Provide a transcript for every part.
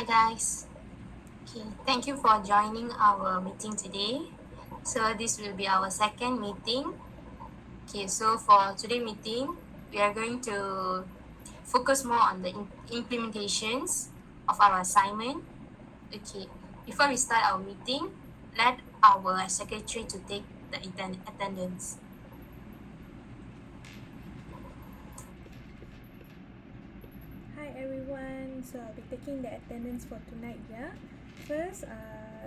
guys. Okay, thank you for joining our meeting today. So this will be our second meeting. Okay, so for today meeting, we are going to focus more on the implementations of our assignment. Okay, before we start our meeting, let our secretary to take the attendance. Hi everyone, so I'll be taking the attendance for tonight, yeah? First,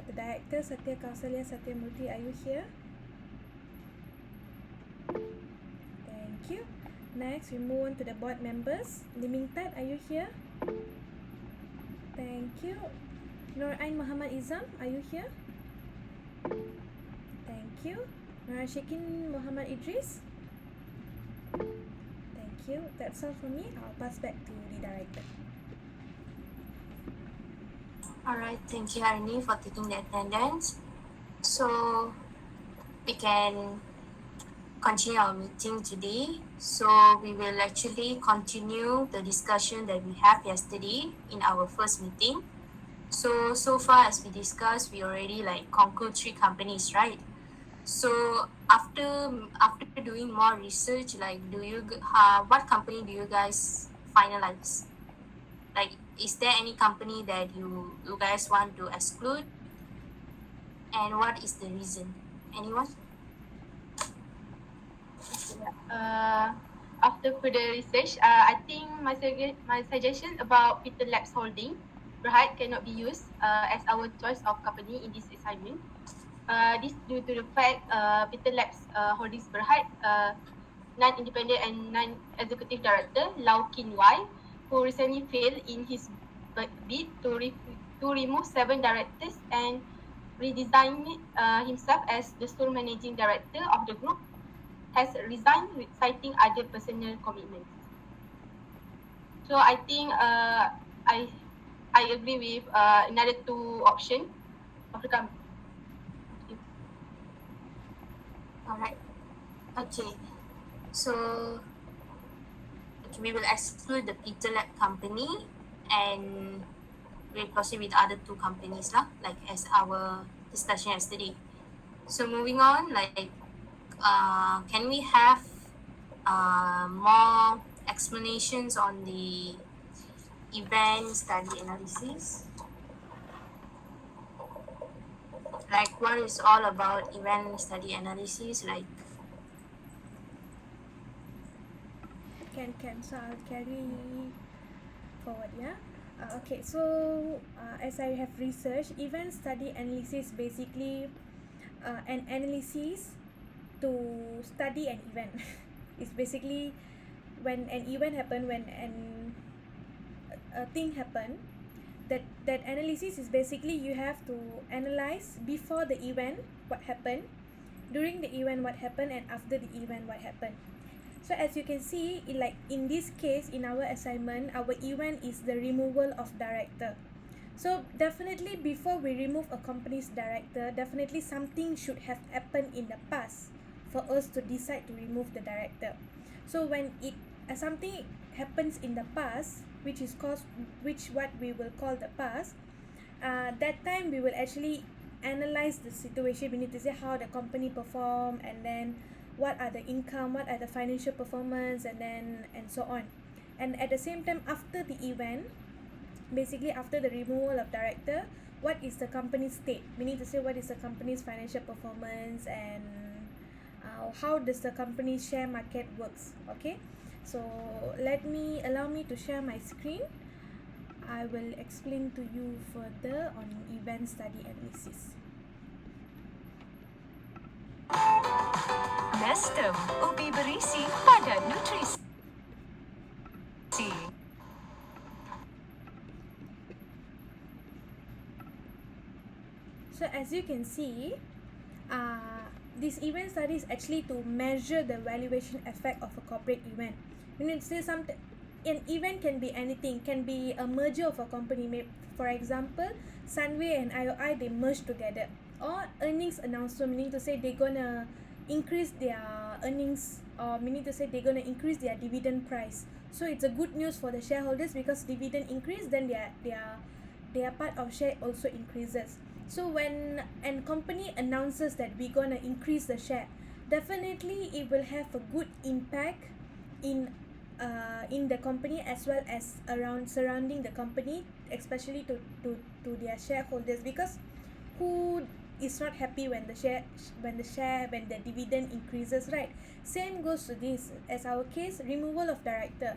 the director Satya Kausalya Satyamurthy, are you here? Thank you. Next, we move on to the board members. Limingtat, are you here? Thank you. Nur Ain Muhammad Izam, are you here? Thank you. Nur Shekin Muhammad Idris? Thank you. That's all from me. I'll pass back to the director. Alright, thank you Harini for taking the attendance. So we can continue our meeting today. So we will actually continue the discussion that we have yesterday in our first meeting. So far as we discussed, we already conclude 3 companies, right? So after doing more research, what company do you guys finalize? Like, is there any company that you guys want to exclude, and what is the reason? Anyone? After further research, I think my suggestion about Peter Labs Holding Berhad cannot be used as our choice of company in this assignment. This due to the fact Peter Labs Holdings Berhad, non-independent and non-executive director Lau Kin Wai, who recently failed in his bid to remove 7 directors and redesign himself as the sole managing director of the group, has resigned citing other personal commitments. So I think I agree with another 2 options of the company. Alright. Okay. So we will exclude the Peter Lab company and we'll proceed with other 2 companies like as our discussion yesterday. So moving on, can we have more explanations on the event study analysis? Like, what is all about event study analysis? Can. So I'll carry forward, yeah? Okay, so as I have researched, event study analysis basically an analysis to study an event. It's basically when an event happen, when a thing happen, that analysis is basically you have to analyze before the event what happened, during the event what happened, and after the event what happened. So as you can see, in this case, in our assignment, our event is the removal of director. So definitely before we remove a company's director, definitely something should have happened in the past for us to decide to remove the director. So when something happens in the past, which what we will call the past, that time we will actually analyze the situation. We need to say how the company perform, and then what are the income, what are the financial performance, and so on. And at the same time, after the event, basically after the removal of director, what is the company's state? We need to say what is the company's financial performance, and how does the company's share market works. Okay, so allow me to share my screen. I will explain to you further on event study analysis. Nestem, ubi berisi padat nutrisi. So as you can see, this event study is actually to measure the valuation effect of a corporate event. We need to say something. An event can be anything, can be a merger of a company. For example, Sunway and IOI, they merge together, or earnings announcement, meaning to say they're gonna increase their earnings, or meaning to say they're gonna increase their dividend price. So it's a good news for the shareholders because dividend increase, then their part of share also increases. So when an company announces that we're gonna increase the share, definitely it will have a good impact in in the company as well as around surrounding the company, especially to their shareholders, because who is not happy when when the dividend increases, right? Same goes to this as our case, removal of director.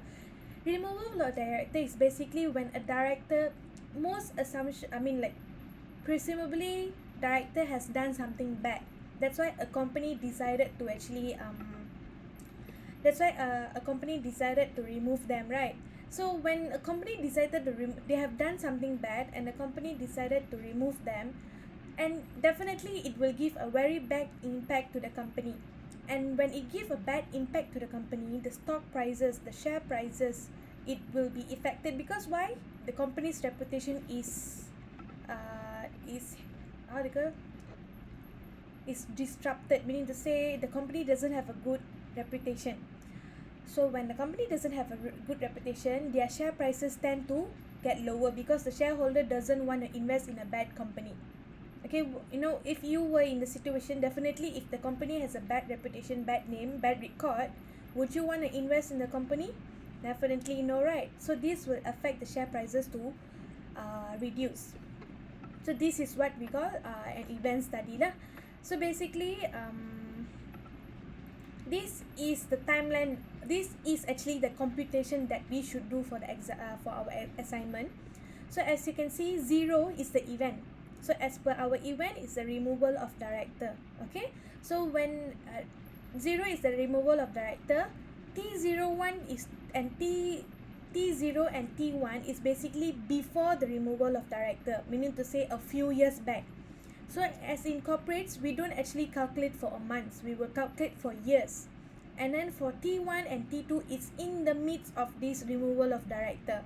Removal of director is basically when a director, most assumption, I mean, like, presumably director has done something bad. That's why a company decided to actually a company decided to remove them, right? So when a company decided to they have done something bad and the company decided to remove them, and definitely it will give a very bad impact to the company. And when it give a bad impact to the company, the stock prices, the share prices, it will be affected. Because why? The company's reputation is how do you call, is disrupted, meaning to say the company doesn't have a good reputation. So when the company doesn't have a good reputation, their share prices tend to get lower because the shareholder doesn't want to invest in a bad company. Okay, you know, if you were in the situation, definitely if the company has a bad reputation, bad name, bad record, would you want to invest in the company? Definitely no, right? So this will affect the share prices to reduce. So this is what we call an event study lah. So basically this is the timeline. This is actually the computation that we should do for the for our assignment. So as you can see, 0 is the event. So as per our event is the removal of director. Okay, so when 0 is the removal of director, T01 is and T0 and T1 is basically before the removal of director, meaning to say a few years back. So as in corporates, we don't actually calculate for a month, we will calculate for years. And then for T1 and T2, it's in the midst of this removal of director.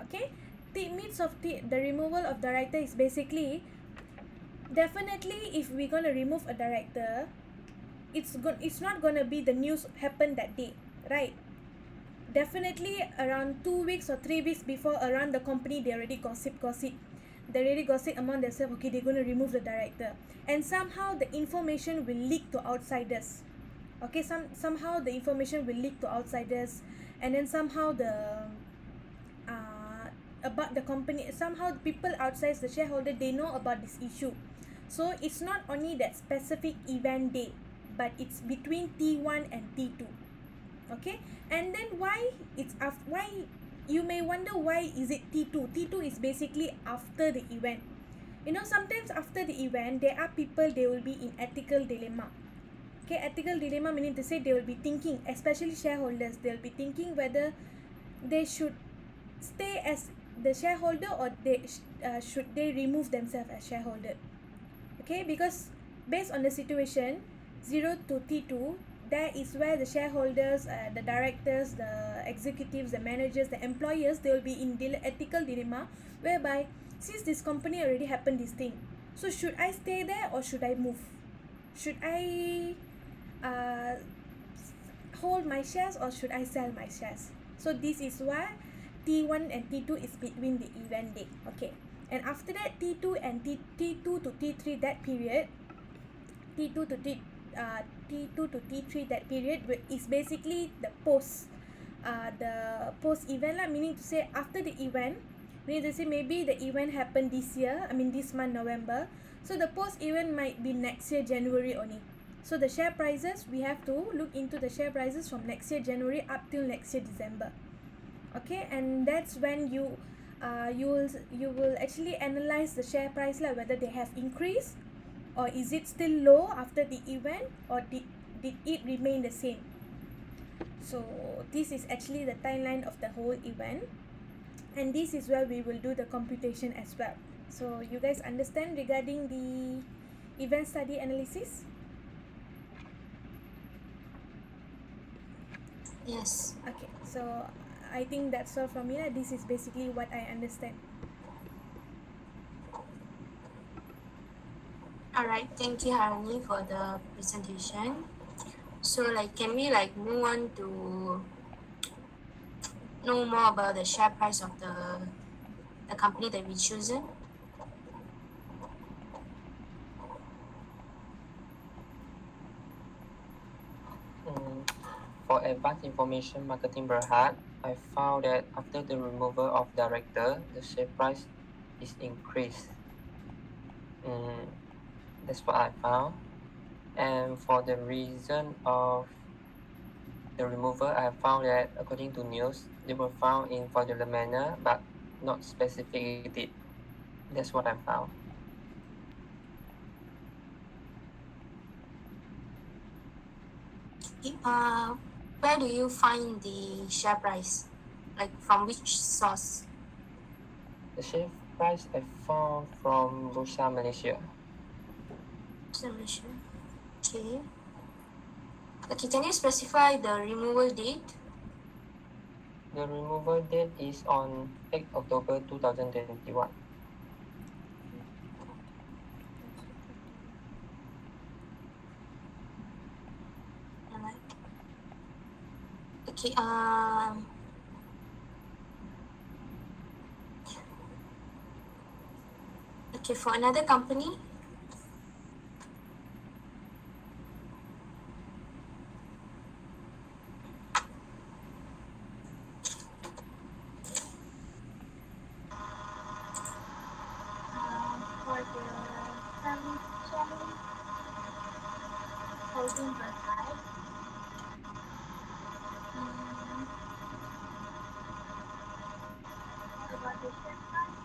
Okay, the midst of the removal of director is basically, definitely if we're going to remove a director, it's not going to be the news happen that day, right? Definitely around 2 weeks or 3 weeks before, around the company they already gossip, they already gossip among themselves, okay, they're going to remove the director, and somehow the information will leak to outsiders. Okay, somehow the information will leak to outsiders, and then somehow the about the company, somehow people outside the shareholder, they know about this issue. So it's not only that specific event day, but it's between T1 and T2. Okay, and then why it's after, why you may wonder why is it T2. T2 is basically after the event. You know, sometimes after the event there are people, they will be in ethical dilemma. Okay, ethical dilemma meaning to say they will be thinking, especially shareholders, they will be thinking whether they should stay as the shareholder or should they remove themselves as shareholder. Okay, because based on the situation 0 to T2, that is where the shareholders, the directors, the executives, the managers, the employers, they will be in ethical dilemma, whereby since this company already happened this thing, so should I stay there or should I move? Should I hold my shares or should I sell my shares? So this is why T1 and T2 is between the event date. Okay, and after that T2 and T2 to T3, that period, T2 to T3, that period is basically the post event lah, meaning to say after the event, meaning to say maybe the event happened this year, I mean this month November, so the post event might be next year January only. So the share prices, we have to look into the share prices from next year January up till next year December. Okay, and that's when you will actually analyze the share price lah, whether they have increased or is it still low after the event, or did it remain the same. So this is actually the timeline of the whole event, and this is where we will do the computation as well. So you guys understand regarding the event study analysis? Yes. Okay, so I think that's all from me. This is basically what I understand. Alright, thank you Harani for the presentation. So like, can we like move on to know more about the share price of the the company that we chosen. For advanced information marketing Berhad, I found that after the removal of director, the share price is increased. That's what I found. And for the reason of the removal, I found that according to news, they were found in fraudulent manner, but not specific it. That's what I found. Where do you find the share price? Like from which source? The share price I found from Bursa Malaysia. Submission. Okay. Okay, can you specify the removal date? The removal date is on 8 October 2021. Alright. Okay, okay, for another company, For the Secretarial holding Berhad, about the share price,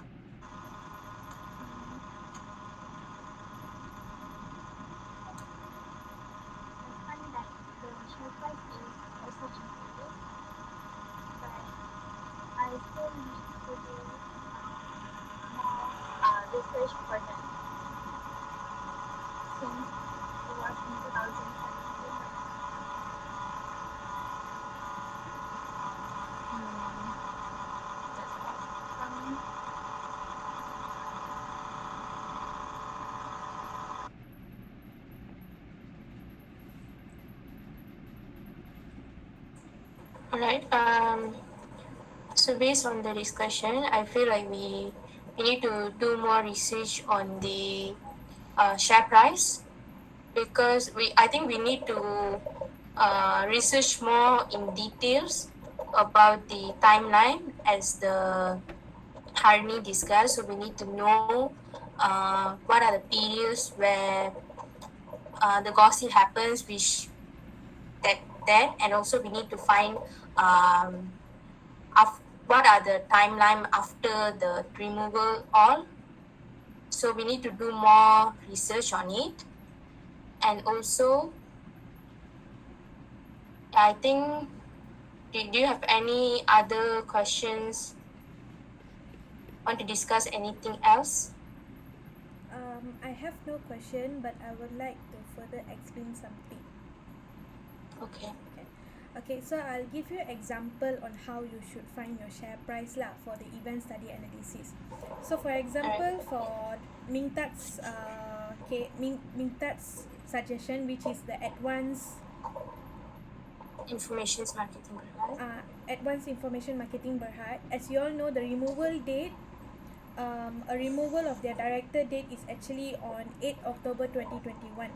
I find that the share price is also increased, but I still need to do more research for that since it was in 2017. That's all from me. alright. So based on the discussion, I feel like we need to do more research on the share price, because I think we need to research more in details about the timeline as the Harni discussed. So we need to know what are the periods where the gossip happens, which that, and also we need to find what are the timeline after the removal all. So we need to do more research on it. And also, I think, do you have any other questions? Want to discuss anything else? I have no question, but I would like to further explain something. Okay. Okay, so I'll give you example on how you should find your share price lah for the event study analysis. So for example, for Mingtat's Mingtat's suggestion, which is the Information marketing, right? advanced information marketing Berhad. As you all know, the removal date, a removal of their director date is actually on 8 October 2021.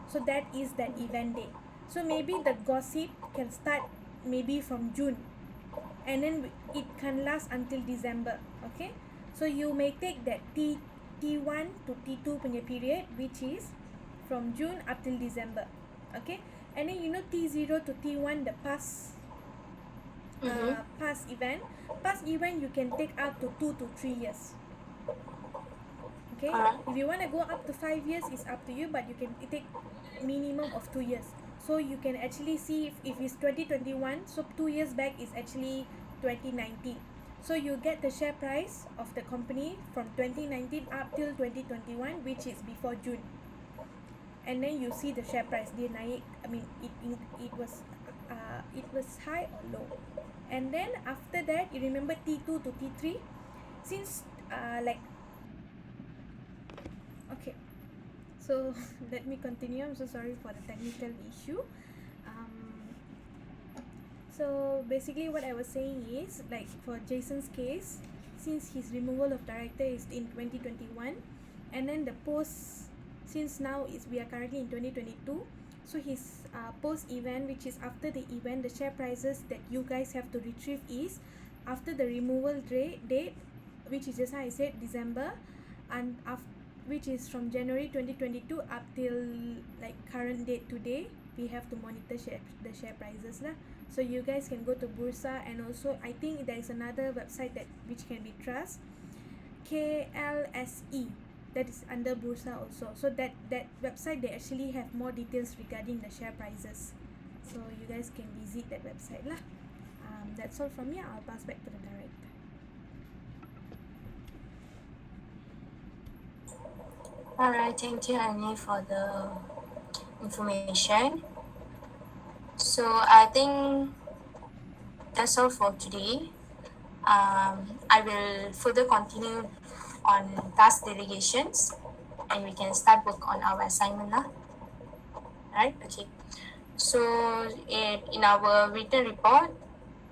So that is that event date. So maybe the gossip can start maybe from June, and then it can last until December. Okay, so you may take that T1 to T2 punya period, which is from June up till December. Okay, and then you know T0 to T1, the past past event you can take up to 2 to 3 years. Okay, if you want to go up to 5 years, it's up to you, but you can take minimum of 2 years. So you can actually see if it's 2021, so 2 years back is actually 2019. So you get the share price of the company from 2019 up till 2021, which is before June. And then you see the share price dia naik, I mean it was high or low. And then after that, you remember T2 to T3, since okay, so let me continue. I'm so sorry for the technical issue. So basically what I was saying is, like for Jason's case, since his removal of director is in 2021, and then the post, since now is we are currently in 2022, so his post event, which is after the event, the share prices that you guys have to retrieve is after the removal date, which is just how I said December, and which is from January 2022 up till like current date today, we have to monitor the share prices lah. So you guys can go to Bursa, and also I think there is another website that which can be trust, KLSE, that is under Bursa also. So that website, they actually have more details regarding the share prices, so you guys can visit that website lah. That's all from me. I'll pass back to the director. Alright, thank you, Annie, for the information. So I think that's all for today. I will further continue on task delegations, and we can start work on our assignment lah. Right? Okay. So in our written report,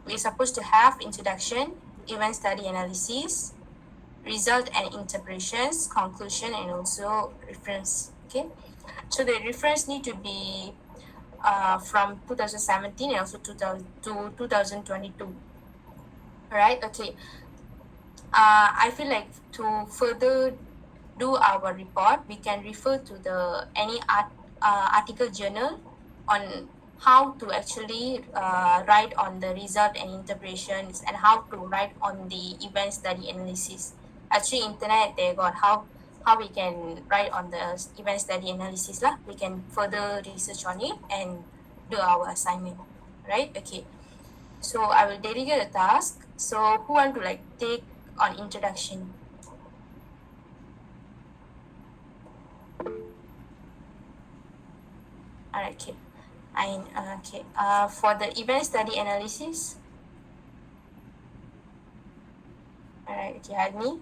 we're supposed to have introduction, event study analysis, result and interpretations, conclusion, and also reference. Okay. So the reference need to be from 2017 and also 2022. Alright, okay. I feel like to further do our report, we can refer to the any article journal on how to actually write on the result and interpretations, and how to write on the event study analysis. Actually, internet they got how we can write on the event study analysis lah. We can further research on it and do our assignment, right? Okay. So I will delegate a task. So who want to like take on introduction? Alright, okay. Okay. For the event study analysis. Alright, okay, Agni.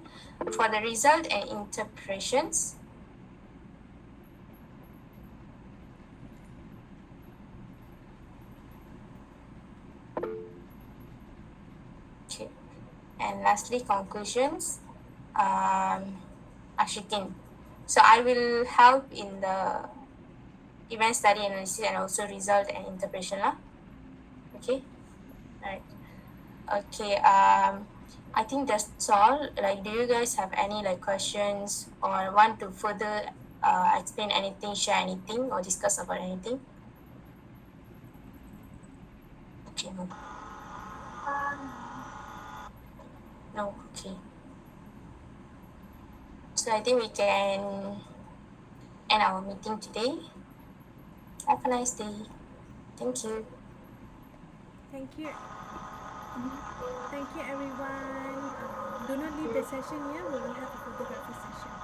For the result and interpretations. Okay. And lastly, conclusions. Ashikin. So I will help in the event study analysis and also result and interpretation lah. Okay. Alright. Okay. I think that's all. Like, do you guys have any like questions or want to further explain anything, share anything, or discuss about anything? Okay. No. Okay. So I think we can end our meeting today. Have a nice day. Thank you. Thank you. Thank you, everyone. Do not leave the session here. We will have a photography session.